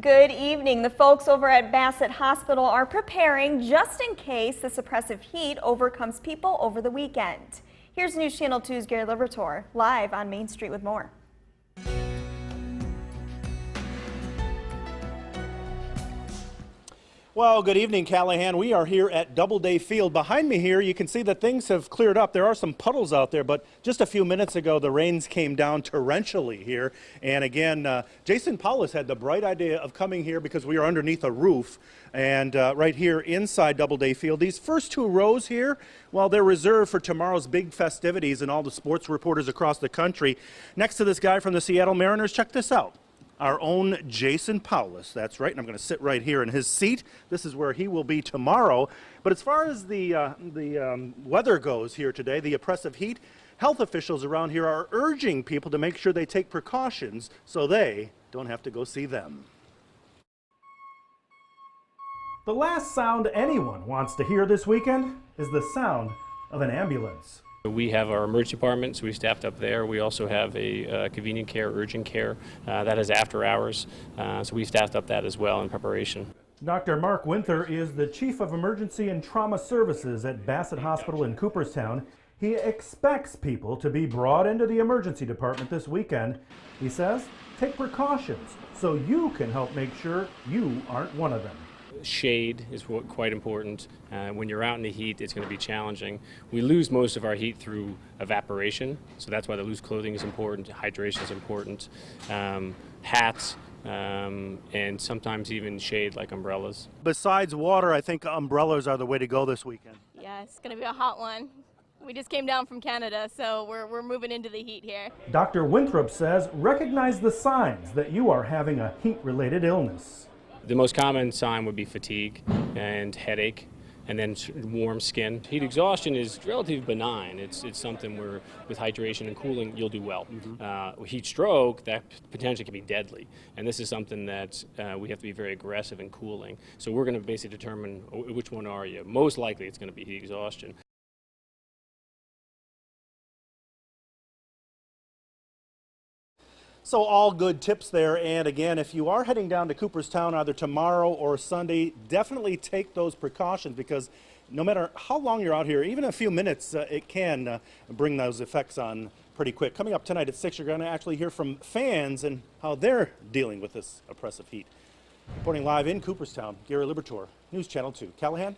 Good evening. The folks over at Bassett Hospital are preparing just in case the oppressive heat overcomes people over the weekend. Here's News Channel 2's Gary Liberatore live on Main Street with more. Well, good evening, Callahan. We are here at Doubleday Field. Behind me here, you can see that things have cleared up. There are some puddles out there, but just a few minutes ago, the rains came down torrentially here. And again, Jason Paulus had the bright idea of coming here because we are underneath a roof. And right here inside Doubleday Field, these first two rows here, well, they're reserved for tomorrow's big festivities and all the sports reporters across the country. Next to this guy from the Seattle Mariners, check this out. Our own Jason Paulus, that's right, and I'm going to sit right here in his seat. This is where he will be tomorrow. But as far as the weather goes here today, the oppressive heat, health officials around here are urging people to make sure they take precautions so they don't have to go see them. The last sound anyone wants to hear this weekend is the sound of an ambulance. We have our emergency department, so we staffed up there. We also have a convenient care, urgent care that is after hours, so we staffed up that as well in preparation. Dr. Mark Winther is the Chief of Emergency and Trauma Services at Bassett Hospital in Cooperstown. He expects people to be brought into the emergency department this weekend. He says, take precautions so you can help make sure you aren't one of them. Shade is quite important. When you're out in the heat, it's going to be challenging. We lose most of our heat through evaporation, so that's why the loose clothing is important, hydration is important, hats, and sometimes even shade like umbrellas. Besides water, I think umbrellas are the way to go this weekend. Yeah, it's going to be a hot one. We just came down from Canada, so we're moving into the heat here. Dr. Winthrop says recognize the signs that you are having a heat-related illness. The most common sign would be fatigue and headache, and then warm skin. Heat exhaustion is relatively benign. It's something where with hydration and cooling you'll do well. Heat stroke, that potentially can be deadly, and this is something that we have to be very aggressive in cooling. So we're going to basically determine which one are you. Most likely it's going to be heat exhaustion. So all good tips there, and again, if you are heading down to Cooperstown either tomorrow or Sunday, definitely take those precautions because no matter how long you're out here, even a few minutes, it can bring those effects on pretty quick. Coming up tonight at 6, you're going to actually hear from fans and how they're dealing with this oppressive heat. Reporting live in Cooperstown, Gary Liberatore, News Channel 2. Callahan?